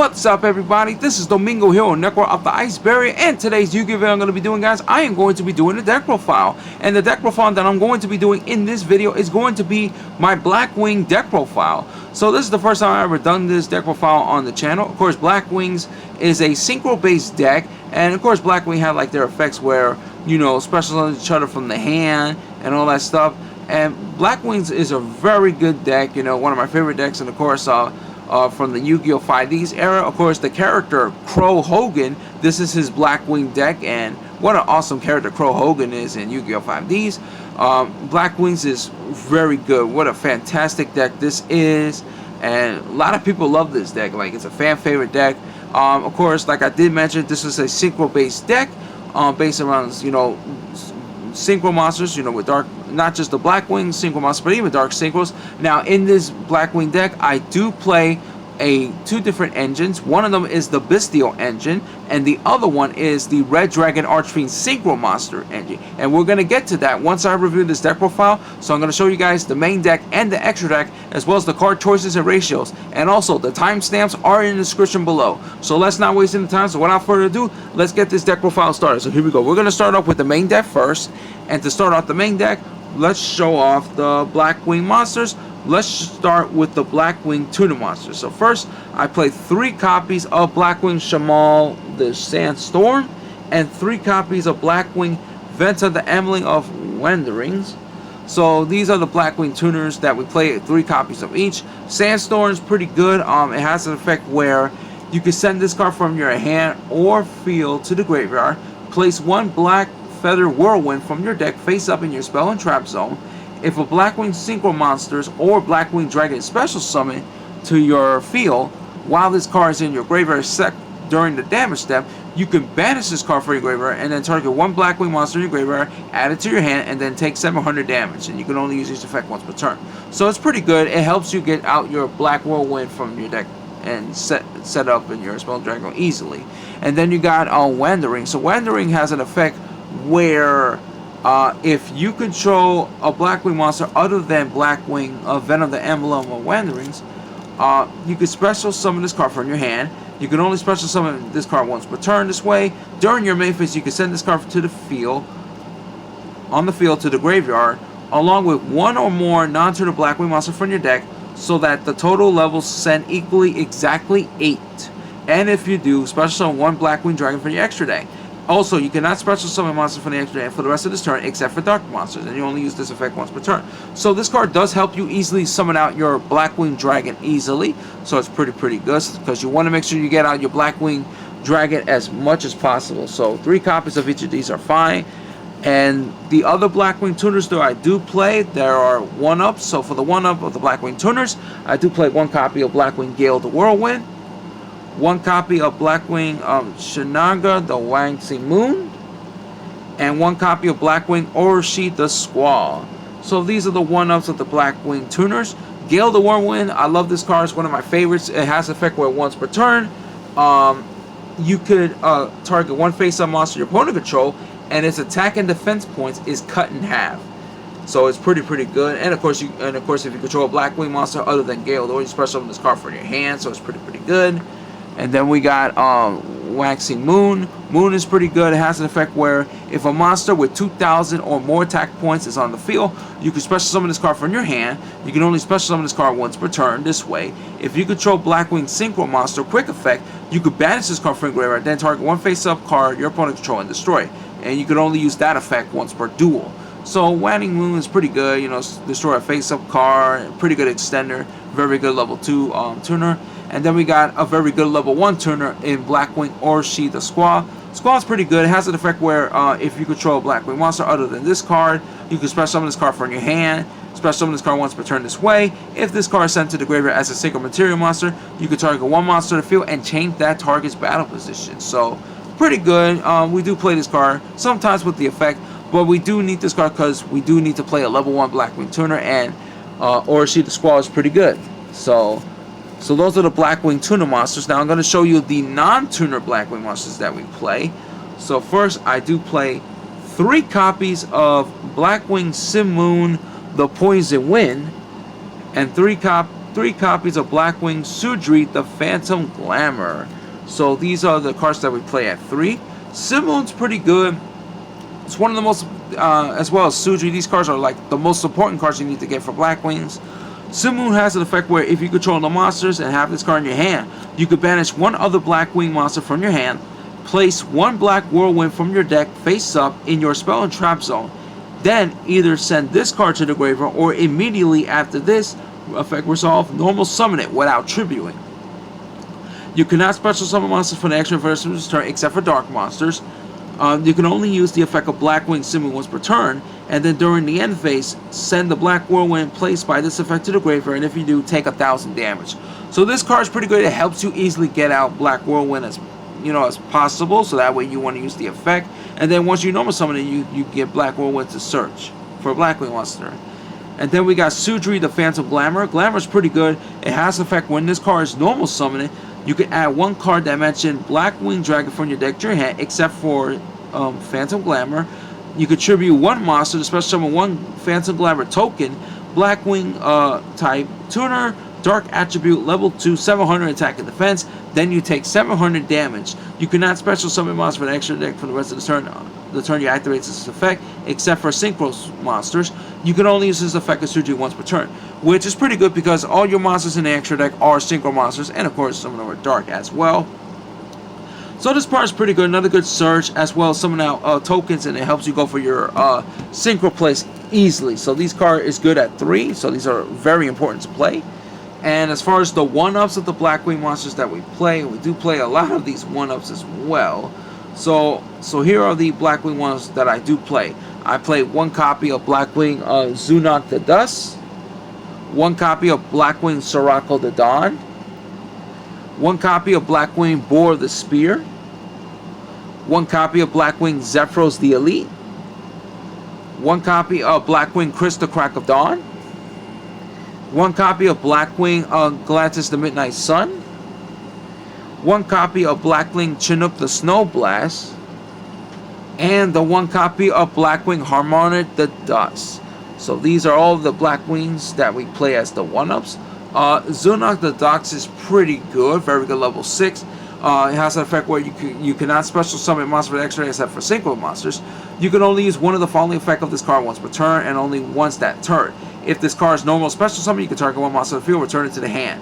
What's up, everybody? This is Domingo here on Necro of the Ice Barrier, and today's Yu-Gi-Oh video I'm going to be doing, guys, I am going to be doing a deck profile. And the deck profile that I'm going to be doing in this video is going to be my Blackwing deck profile. So this is the first time I've ever done this deck profile on the channel. Of course, Blackwings is a synchro-based deck, and of course, Blackwing had like their effects where, you know, specials on each other from the hand and all that stuff. And Blackwings is a very good deck, you know, one of my favorite decks, and of course, from the Yu-Gi-Oh! 5Ds era. Of course, the character Crow Hogan, this is his Blackwing deck, and what an awesome character Crow Hogan is in Yu-Gi-Oh! 5Ds. Blackwings is very good. What a fantastic deck this is, and a lot of people love this deck. Like, it's a fan favorite deck. Of course, like I did mention, this is a synchro-based deck, based around, you know, synchro monsters, you know, with dark, not just the Blackwing synchro monster, but even dark synchros. Now, in this Blackwing deck, I do play two different engines. One of them is the Bestial engine, and the other one is the Red Dragon Archfiend synchro monster engine. And we're going to get to that once I review this deck profile. So I'm going to show you guys the main deck and the extra deck, as well as the card choices and ratios. And also, the timestamps are in the description below. So let's not waste any time. So without further ado, let's get this deck profile started. So here we go. We're going to start off with the main deck first. And to start off the main deck, let's show off the Blackwing monsters. Let's start with the Blackwing Tuner monsters. So first, I played 3 copies of Blackwing Shamal the Sandstorm, and 3 copies of Blackwing Venta the Emily of Wanderings. So these are the Blackwing tuners that we play, 3 copies of each. Sandstorm is pretty good. It has an effect where you can send this card from your hand or field to the graveyard. Place 1 Black Feather Whirlwind from your deck face up in your spell and trap zone. If a Blackwing Synchro Monsters or Blackwing Dragon special summon to your field while this card is in your graveyard set during the damage step, you can banish this card for your graveyard and then target 1 Blackwing monster in your graveyard, add it to your hand, and then take 700 damage. And you can only use this effect once per turn. So it's pretty good. It helps you get out your Black Whirlwind from your deck and set up in your Spell Dragon easily. And then you got Wandering. So Wandering has an effect where if you control a Blackwing monster other than Blackwing Venom the Emblem of Wanderings, you can special summon this card from your hand. You can only special summon this card once per turn this way. During your main phase, you can send this card to the field, on the field to the graveyard, along with 1 or more non-tuner Blackwing monster from your deck, so that the total levels send equally exactly 8. And if you do, special summon 1 Blackwing Dragon from your extra deck. Also, you cannot special summon monsters from the extra deck for the rest of this turn, except for dark monsters, and you only use this effect once per turn. So this card does help you easily summon out your Blackwing Dragon easily, so it's pretty good, because you want to make sure you get out your Blackwing Dragon as much as possible. So 3 copies of each of these are fine. And the other Blackwing tuners that I do play, there are 1-ups. So for the 1-up of the Blackwing tuners, I do play 1 copy of Blackwing Gale the Whirlwind, 1 copy of Blackwing Shinaga the Waxing Moon, and 1 copy of Blackwing Orochi the Squall. So these are the 1-ups of the Blackwing tuners. Gale the Whirlwind, I love this card. It's one of my favorites. It has effect where once per turn, you could target 1 face-up monster your opponent control, and its attack and defense points is cut in half. So it's pretty good. And of course, if you control a Blackwing monster other than Gale, or you special summon this card from your hand, so it's pretty good. And then we got Waxing Moon. Moon is pretty good. It has an effect where if a monster with 2,000 or more attack points is on the field, you can special summon this card from your hand. You can only special summon this card once per turn this way. If you control Blackwing Synchro Monster quick effect, you could banish this card from your graveyard, then target 1 face-up card your opponent control and destroy. And you can only use that effect once per duel. So Waxing Moon is pretty good. You know, destroy a face-up card, pretty good extender, very good level 2 tuner. And then we got a very good level 1 tuner in Blackwing Orochi the Squall. Squall is pretty good. It has an effect where if you control a Blackwing monster other than this card, you can special summon this card from your hand, special summon this card once per turn this way. If this card is sent to the graveyard as a single material monster, you can target 1 monster to the field and change that target's battle position. So pretty good. We do play this card sometimes with the effect, but we do need this card because we do need to play a level 1 Blackwing tuner, and Orochi the Squall is pretty good. So those are the Blackwing tuner monsters. Now I'm going to show you the non-tuner Blackwing monsters that we play. So first, I do play 3 copies of Blackwing Simoon the Poison Wind, and 3 3 copies of Blackwing Sudri, the Phantom Glamour. So these are the cards that we play at 3. Simoon's pretty good. It's one of the most, as well as Sudri, these cards are like the most important cards you need to get for Blackwings. Simoon has an effect where if you control no monsters and have this card in your hand, you could banish one other Blackwing monster from your hand, place 1 Black Whirlwind from your deck face up in your spell and trap zone, then either send this card to the graveyard or immediately after this effect resolve, normal summon it without tributing. You cannot special summon monsters for the extra versus turn except for dark monsters. You can only use the effect of Blackwing Simoon once per turn, and then during the end phase, send the Black Whirlwind placed by this effect to the graveyard, and if you do, take 1,000 damage. So this card is pretty good. It helps you easily get out Black Whirlwind as possible, so that way you want to use the effect, and then once you normal summon it, you get Black Whirlwind to search for a Blackwing monster. And then we got Sudri, the Phantom Glamour. Glamour is pretty good. It has effect when this card is normal summoning. You can add 1 card that mentioned Blackwing Dragon from your deck to your hand, except for Phantom Glamour. You could tribute 1 monster to special summon 1 Phantom Glamour token, Blackwing type, tuner, dark attribute, level 2, 700 attack and defense. Then you take 700 damage. You cannot special summon monster for an extra deck for the rest of the turn. The turn you activate this effect, except for Synchros monsters. You can only use this effect as Sudri once per turn, which is pretty good because all your monsters in the extra deck are Synchro monsters, and of course some of them are dark as well. So this part is pretty good. Another good search, as well as summon out tokens, and it helps you go for your Synchro plays easily. So these card is good at 3, so these are very important to play. And as far as the 1-ups of the Blackwing monsters that we do play a lot of these 1-ups as well. So here are the Blackwing ones that I do play. I play 1 copy of Blackwing Zunok the Dust, 1 copy of Blackwing Sirocco the Dawn, 1 copy of Blackwing Boar the Spear, 1 copy of Blackwing Zephyros the Elite, 1 copy of Blackwing Crystal Crack of Dawn, 1 copy of Blackwing Galactus the Midnight Sun, 1 copy of Blackwing Chinook the Snow Blast, and the 1 copy of Blackwing Harmonic the Dust. So these are all the Blackwings that we play as the 1-ups. Zunok the Dust is pretty good, very good, level 6. It has an effect where you cannot special summon monster for extra except for Synchro monsters. You can only use one of the following effect of this card once per turn, and only once that turn. If this card is normal special summon, you can target 1 monster on the field, return it to the hand.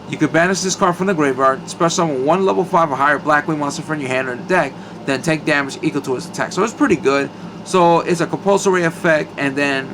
You can banish this card from the graveyard, special summon 1 level 5 or higher Blackwing monster from your hand or the deck, then take damage equal to its attack. So it's pretty good. So it's a compulsory effect, and then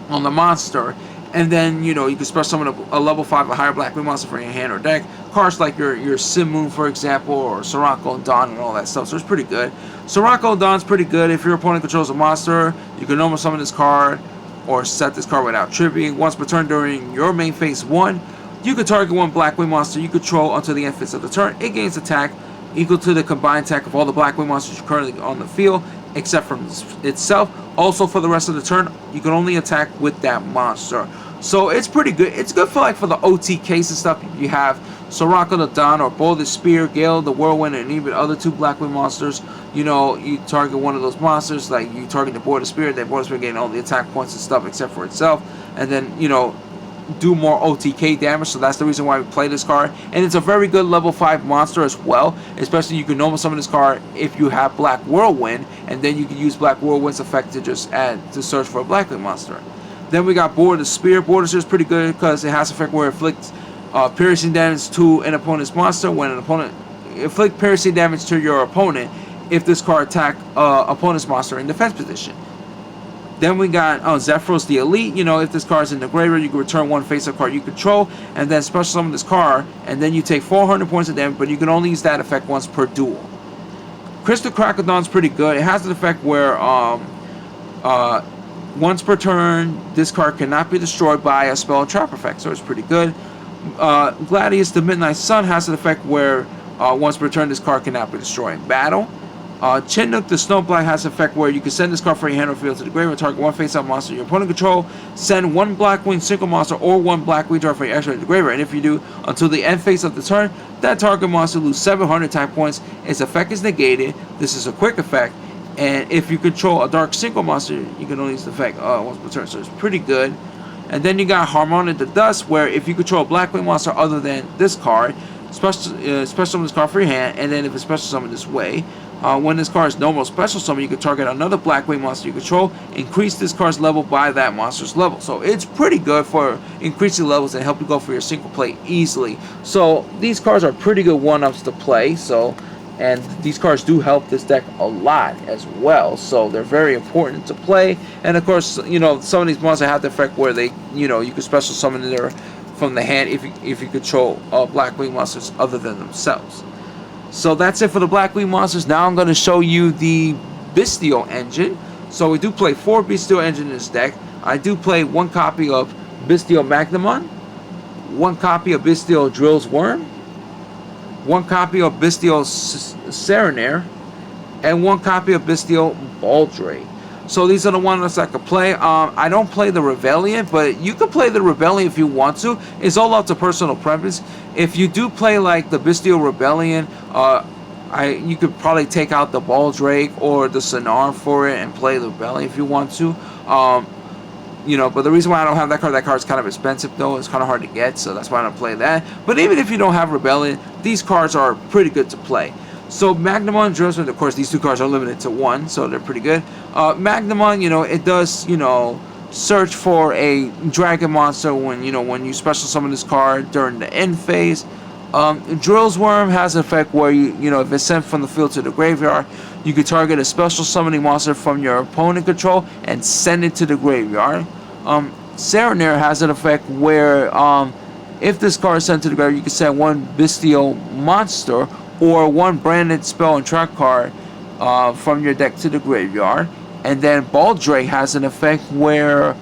on the monster, and then you can special summon a level 5 or higher Blackwing monster from your hand or deck. Cards like your Simoon, for example, or Sirocco and Dawn and all that stuff. So it's pretty good. Sirocco and Dawn's pretty good. If your opponent controls a monster, you can normal summon this card or set this card without tributing. Once per turn during your main phase 1, you can target 1 Blackwing monster you control until the end phase of the turn. It gains attack equal to the combined attack of all the Blackwing monsters currently on the field, except from itself. Also, for the rest of the turn, you can only attack with that monster. So it's pretty good. It's good for the OTKs and stuff. You have Sirocco the Dawn or Boar the Spear, Gale the Whirlwind, and even other 2 Blackwing monsters. You target one of those monsters, like you target the Boar the Spear, then Boar the Spear getting all the attack points and stuff except for itself, and then do more OTK damage. So that's the reason why we play this card, and it's a very good level 5 monster as well. Especially you can normal summon this card if you have Black Whirlwind, and then you can use Black Whirlwind's effect to just add to search for a Blackwing monster. Then we got Boar the Spear. Boar the Spear is pretty good because it has an effect where it inflicts piercing damage to an opponent's monster. When an opponent inflict piercing damage to your opponent, if this card attack opponent's monster in defense position. Then we got Zephyros the Elite. If this card is in the graveyard, you can return 1 face-up card you control, and then special summon this card, and then you take 400 points of damage, but you can only use that effect once per duel. Crystal Crack of Dawn is pretty good. It has an effect where once per turn, this card cannot be destroyed by a spell and trap effect, so it's pretty good. Gladius the Midnight Sun has an effect where once per turn, this card cannot be destroyed in battle. Chinook the Snowblight has an effect where you can send this card from your hand or field to the graveyard, target 1 face-up monster your opponent control, send 1 Blackwing Synchro monster or 1 Blackwing draw for your extra to the graveyard, and if you do, until the end phase of the turn, that target monster loses 700 attack points. Its effect is negated. This is a quick effect, and if you control a Dark Synchro monster, you can only use the effect once per turn, so it's pretty good. And then you got Harmonic the Dust, where if you control a Blackwing monster other than this card, special summon this card for your hand, and then if it's special summon this way, when this card is normal special summon, you can target another Blackwing monster you control, increase this card's level by that monster's level. So it's pretty good for increasing levels and help you go for your synchro play easily. So these cards are pretty good one-ups to play. So, and these cards do help this deck a lot as well. So they're very important to play. And of course, you know, some of these monsters have the effect where they, you know, you can special summon there from the hand if you control Blackwing monsters other than themselves. So that's it for the Blackwing monsters. Now I'm going to show you the Bestial engine. So we do play 4 Bestial engine in this deck. I do play 1 copy of Bestial Magnamon, 1 copy of Bestial Drills Worm, 1 copy of Bestial Serenair, and 1 copy of Bestial Baldray. So these are the ones I could play. I don't play the Rebellion, but you can play the Rebellion if you want to. It's all up to personal preference. If you do play like the Bestial Rebellion, you could probably take out the Baldrake or the Sonar for it and play the Rebellion if you want to. You know, but the reason why I don't have that card's kind of expensive though. It's kind of hard to get, so that's why I don't play that. But even if you don't have Rebellion, these cards are pretty good to play. So Magnamon, Drillsman, of course, these 2 cards are limited to 1, so they're pretty good. Magnamon, you know, it does, you know, search for a dragon monster when you special summon this card during the end phase. Drills Worm has an effect where you know, if it's sent from the field to the graveyard, you can target a special summoning monster from your opponent control and send it to the graveyard. Serenair has an effect where if this card is sent to the graveyard, you can send 1 Bestial monster or 1 branded spell and trap card from your deck to the graveyard. And then Baldrake has an effect where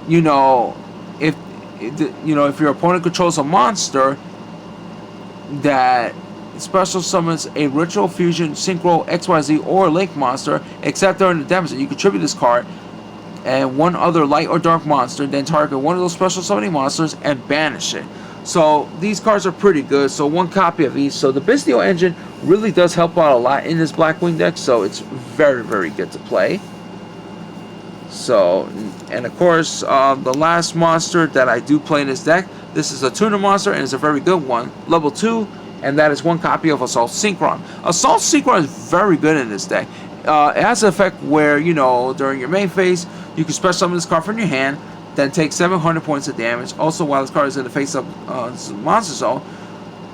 you know, if your opponent controls a monster that special summons a Ritual Fusion, Synchro, XYZ, or Link monster, except during the deficit, you contribute this card and 1 other light or dark monster, then target 1 of those special summoning monsters and banish it. So these cards are pretty good. So 1 copy of each. So the Bestial engine really does help out a lot in this Blackwing deck. So it's very, very good to play. So, and of course, the last monster that I do play in this deck, this is a tuner monster, and it's a very good one, level 2, and that is 1 copy of Assault Synchron. Assault Synchron is very good in this deck. It has an effect where, you know, during your main phase, you can special summon this card from your hand, then take 700 points of damage. Also, while this card is in the face of monster zone,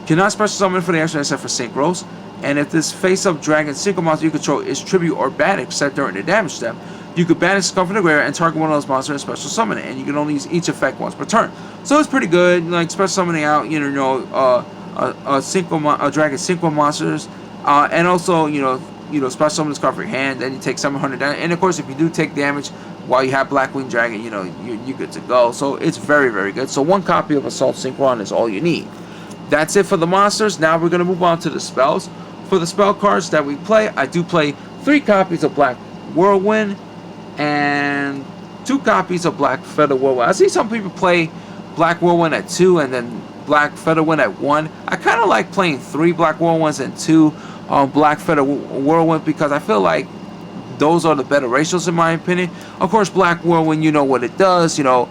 cannot special summon for the action except for Synchros. And if this face-up dragon synchro monster you control is tribute or banish set during the damage step, you could banish this card from the graveyard and target 1 of those monsters and special summon it. And you can only use each effect once per turn. So it's pretty good, like special summoning out, you know, a dragon synchro monsters, and also, you know, special summon this card for your hand. Then you take 700 damage. And of course, if you do take damage while you have Blackwing Dragon, you know, you're good to go. So it's very, very good. So 1 copy of Assault Synchron is all you need. That's it for the monsters. Now we're going to move on to the spells. For the spell cards that we play, I do play 3 copies of Black Whirlwind and 2 copies of Black Feather Whirlwind. I see some people play Black Whirlwind at 2 and then Black Feather Whirlwind at 1. I kind of like playing 3 Black Whirlwinds and 2 Black Feather Whirlwind because I feel like those are the better ratios in my opinion. Of course, Black Whirlwind, you know what it does. You know,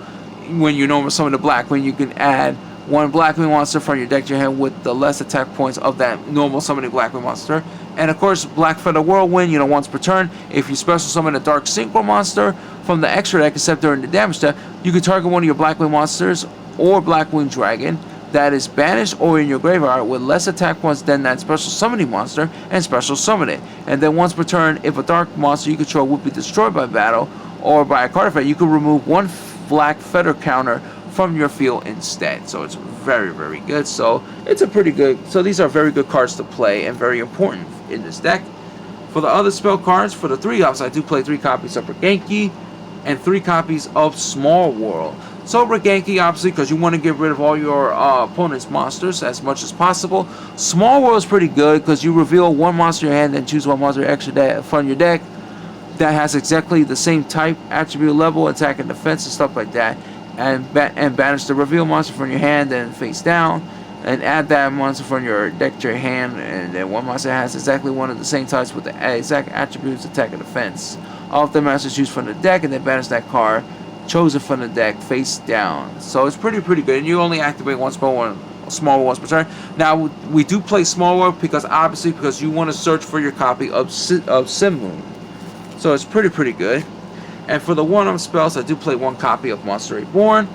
when you know some of the Blackwing, you can add 1 Blackwing monster from your deck to your hand with the less attack points of that normal summoning Blackwing monster. And of course, Black Feather Whirlwind, you know, once per turn, if you special summon a Dark Synchro monster from the extra deck, except during the damage step, you can target 1 of your Blackwing monsters or Blackwing Dragon that is banished or in your graveyard with less attack points than that special summoning monster and special summon it. And then once per turn, if a dark monster you control would be destroyed by battle or by a card effect, you can remove 1 Black Feather counter from your field instead. So it's very, very good. So it's a pretty good, so these are very good cards to play and very important in this deck. For the other spell cards, for the 3-ups, I do play 3 copies of Regenki and 3 copies of Small World. So Regenki, obviously, because you want to get rid of all your opponent's monsters as much as possible. Small World is pretty good because you reveal 1 monster in your hand and choose 1 monster extra from your deck that has exactly the same type, attribute, level, attack, and defense and stuff like that. And banish the reveal monster from your hand and face down, and add that monster from your deck to your hand, and then 1 monster has exactly 1 of the same types with the exact attributes, attack, and defense. All of the monsters used from the deck, and then banish that card chosen from the deck face down. So it's pretty good. And you only activate one small war once per turn. Now we do play small war because you want to search for your copy of Simmoon. So it's pretty good. And for the 1-up spells, I do play 1 copy of Monster Reborn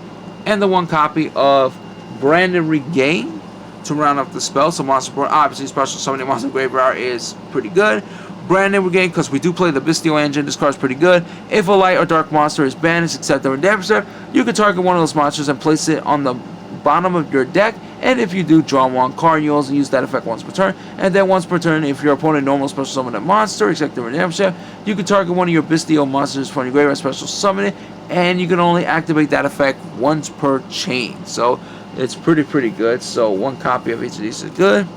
and the 1 copy of Brandon Regain to round up the spell. So Monster Reborn, obviously special summoning Monster Graveyard is pretty good. Brandon Regain, because we do play the Bestial Engine, this card is pretty good. If a light or dark monster is banished except the Redemptor, you can target one of those monsters and place it on the bottom of your deck. And if you do, draw 1 card. You also use that effect once per turn. And then once per turn, if your opponent normal special summon a monster, except the Redemption, you can target one of your Bestial monsters from your graveyard, special summon it, and you can only activate that effect once per chain. So it's pretty good. So 1 copy of each of these is good.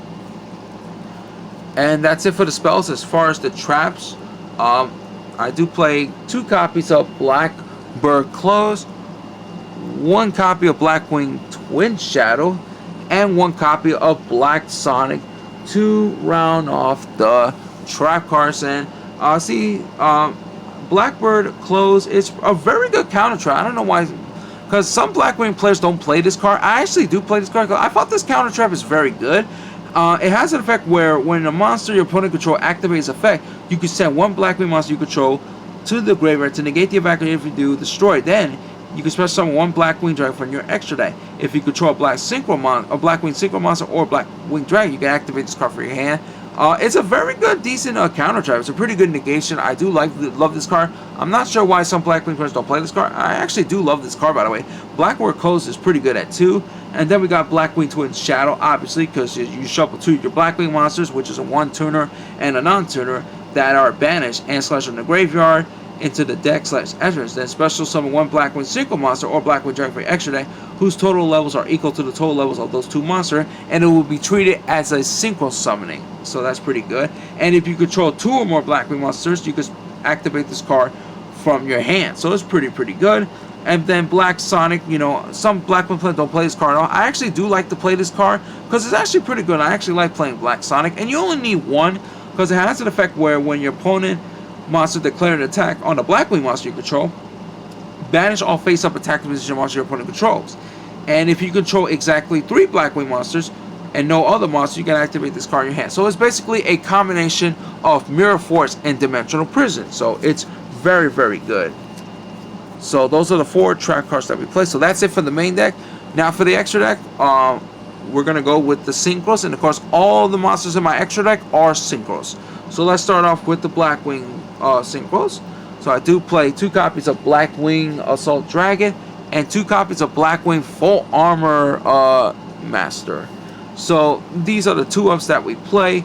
And that's it for the spells. As far as the traps, I do play 2 copies of Blackbird Close, 1 copy of Blackwing Twin Shadow, and 1 copy of Black Sonic to round off the trap cards. And Blackbird Close is a very good counter trap. I don't know why, because some Blackwing players don't play this card. I actually do play this card. I thought this counter trap is very good. It has an effect where when a monster your opponent control activates effect, you can send 1 Blackwing monster you control to the graveyard to negate the effect. If you do, destroy it. Then you can special summon 1 Blackwing Dragon from your extra deck. If you control a Blackwing Synchro monster or Blackwing Dragon, you can activate this card for your hand. It's a very good, decent counter trap. It's a pretty good negation. I do love this card. I'm not sure why some Blackwing players don't play this card. I actually do love this card, by the way. Blackbird Close is pretty good at 2. And then we got Blackwing Twin Shadow, obviously, because you shuffle 2 of your Blackwing monsters, which is a 1-tuner and a non-tuner, that are banished and slash from the graveyard into the deck slash entrance. Then special summon 1 Blackwing Synchro monster or Blackwing Dragon for your extra deck, whose total levels are equal to the total levels of those 2 monsters, and it will be treated as a Synchro summoning. So that's pretty good. And if you control 2 or more Blackwing monsters, you can activate this card from your hand. So it's pretty good. And then Black Sonic, some Blackwing players don't play this card at all. I actually do like to play this card because it's actually pretty good. I actually like playing Black Sonic. And you only need 1 because it has an effect where when your opponent monster declares an attack on the Blackwing monster you control, banish all face-up attack position monster your opponent controls. And if you control exactly 3 Blackwing monsters and no other monster, you can activate this card in your hand. So it's basically a combination of Mirror Force and Dimensional Prison. So it's very good. So those are the 4 trap cards that we play. So that's it for the main deck. Now for the extra deck, we're going to go with the Synchros. And of course, all the monsters in my extra deck are Synchros. So let's start off with the Blackwing Synchros. So I do play 2 copies of Blackwing Assault Dragon and 2 copies of Blackwing Full Armor Master. So these are the 2-ups that we play.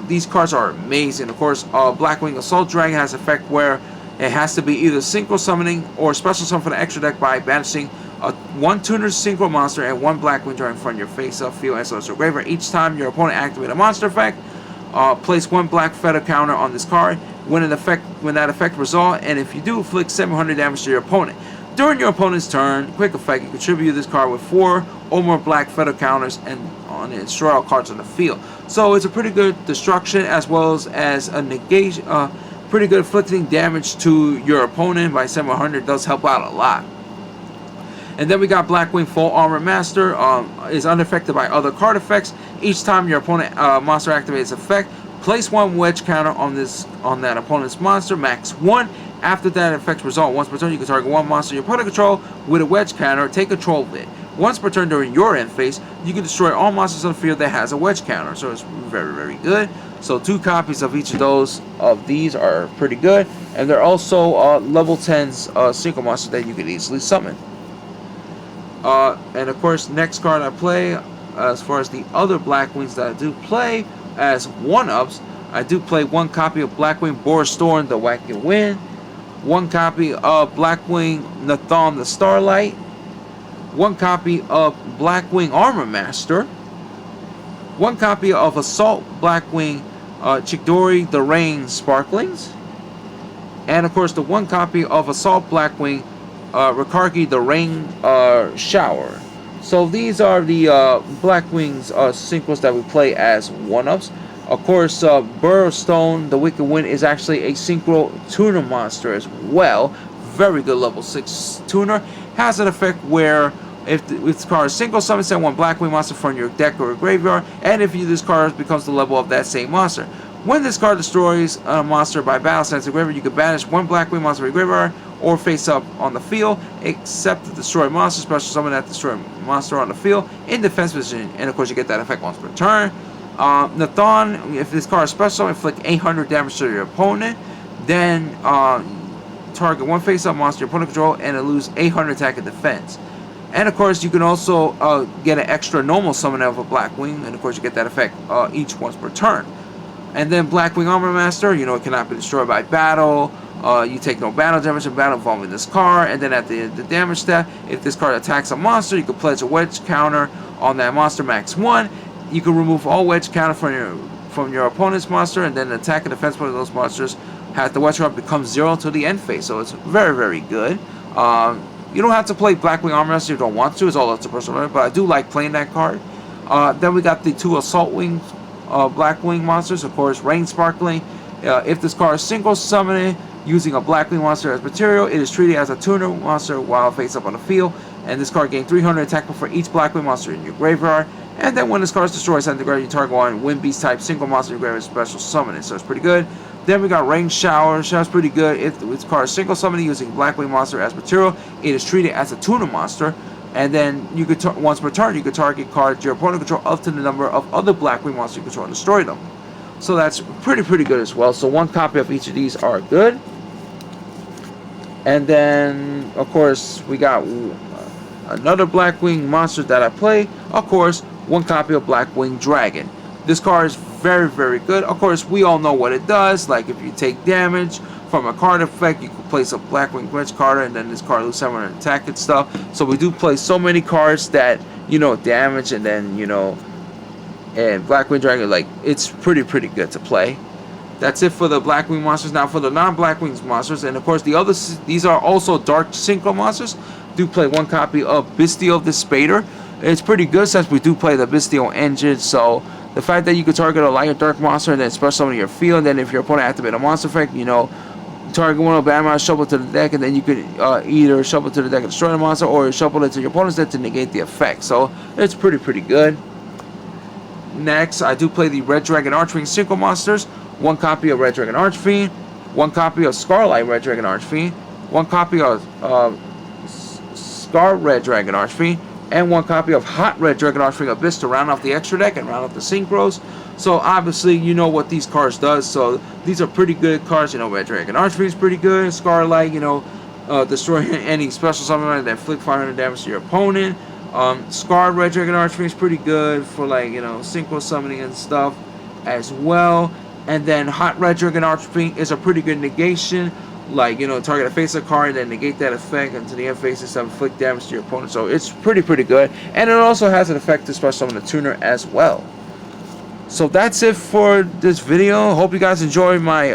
These cards are amazing. Of course, Blackwing Assault Dragon has an effect where it has to be either Synchro summoning or special summon for the extra deck by banishing 1 tuner Synchro monster and 1 Blackwing Dragon from your face-up, field, and celestial graveyard. Each time your opponent activates a monster effect, place 1 Black Feather counter on this card when that effect resolves, and if you do, inflict 700 damage to your opponent. During your opponent's turn, quick effect, you contribute this card with 4 or more Black Feather counters and on it, destroy all cards on the field. So it's a pretty good destruction as well as a negation. Pretty good inflicting damage to your opponent by 700 does help out a lot. And then we got Blackwing Full Armor Master, is unaffected by other card effects. Each time your opponent monster activates effect, place 1 wedge counter on that opponent's monster, max 1. After that effect resolve, once per turn you can target 1 monster your opponent control with a wedge counter, take control of it. Once per turn during your end phase, you can destroy all monsters on the field that has a wedge counter. So it's very good. So 2 copies of each of these are pretty good. And they're also level 10s Synchro monsters that you can easily summon. And of course, next card I play, as far as the other Blackwings that I do play as 1-ups, I do play 1 copy of Blackwing Boris Storm, the Wacky Wind, 1 copy of Blackwing Nathon, the Starlight, 1 copy of Blackwing Armor Master, 1 copy of Assault Blackwing Chikdori, the Rain Sparklings, and of course the 1 copy of Assault Blackwing Rikarki, the Rain Shower. So these are the Blackwings Synchros that we play as 1-ups. Of course, Burrowstone, the Wicked Wind, is actually a Synchro tuner monster as well. very good level 6 tuner. Has an effect where if this card is single summon, send one Blackwing monster from your deck or graveyard, and if this card becomes the level of that same monster. When this card destroys a monster by battle sense the graveyard, you can banish one Blackwing monster from your graveyard or face up on the field, except the destroyed monster, special summon that destroyed monster on the field in defense position, and of course you get that effect once per turn. Nathan, if this card is special summon, inflict 800 damage to your opponent, then target one face up monster your opponent control and it lose 800 attack and defense. And of course you can also get an extra normal summon of a Blackwing, and of course you get that effect each once per turn. And then Blackwing Armor Master, you know, it cannot be destroyed by battle. You take no battle damage in battle involving this card. And then at the damage step, if this card attacks a monster, you can pledge a wedge counter on that monster max 1. You can remove all wedge counter from your opponent's monster, and then the attack and defense point of those monsters has the wedge counter becomes 0 to the end phase. So it's very, very good. You don't have to play Blackwing Armor Master if you don't want to. It's all up to personal, but I do like playing that card. Then we got the 2 Assault Wing Blackwing monsters, of course, Rain Sparkling. If this card is single summoning using a Blackwing monster as material, it is treated as a tuner monster while face up on the field, and this card gains 300 attack for each Blackwing monster in your graveyard. And then when this card is destroyed, send the graveyard, you target one Wind Beast type single monster in your graveyard special summoning, so it's pretty good. Then we got Rain Shower. Shower's pretty good. If this card is single summoning using Blackwing monster as material, it is treated as a tuner monster. And then you could once per turn, you could target cards your opponent control up to the number of other Blackwing monsters you control and destroy them. So that's pretty good as well. So one copy of each of these are good. And then, of course, we got another Blackwing monster that I play. Of course, one copy of Blackwing Dragon. This card is very good. Of course, we all know what it does. Like if you take damage from a card effect, you can place a Blackwing Glitch card, and then this card loses 700 attack and stuff. So we do play so many cards that, you know, damage, and then, you know, and Blackwing Dragon, like, it's pretty good to play. That's it for the Blackwing monsters. Now for the non-Blackwing monsters, and of course the others, these are also Dark Synchro monsters. Do play one copy of Bestial the Spader. It's pretty good since we do play the Bestial engine, so the fact that you could target a light or dark monster and then special summon your field, and then if your opponent activates a monster effect, you know, target one of the bad monsters, shuffle to the deck, and then you could either shuffle to the deck and destroy the monster, or shuffle it to your opponent's deck to negate the effect. So it's pretty good. Next, I do play the Red Dragon Archfiend Synchro monsters. One copy of Red Dragon Archfiend, one copy of Scarlight Red Dragon Archfiend, one copy of Scar Red Dragon Archfiend, and one copy of Hot Red Dragon Archfiend Abyss to round off the extra deck and round off the Synchros. So obviously you know what these cards does. So these are pretty good cards. You know, Red Dragon Archfiend is pretty good. Scarlight, you know, destroy any special summon and then inflict 500 damage to your opponent. Scar Red Dragon Archfiend is pretty good for, like, you know, synchro summoning and stuff as well. And then Hot Red Dragon Archfiend is a pretty good negation. Like, you know, target a face of card and then negate that effect until the end phase and inflict damage to your opponent. So it's pretty good. And it also has an effect to special summon the tuner as well. So that's it for this video. Hope you guys enjoyed my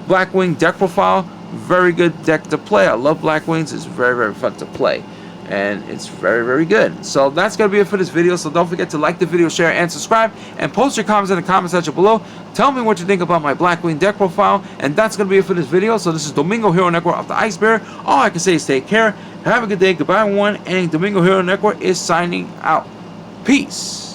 Blackwing deck profile. Very good deck to play. I love Blackwings. It's very fun to play. And it's very good. So that's going to be it for this video. So don't forget to like the video, share, and subscribe. And post your comments in the comment section below. Tell me what you think about my Blackwing deck profile. And that's going to be it for this video. So this is Domingo Hero Network of the Ice Bear. All I can say is take care. Have a good day. Goodbye, everyone. And Domingo Hero Network is signing out. Peace.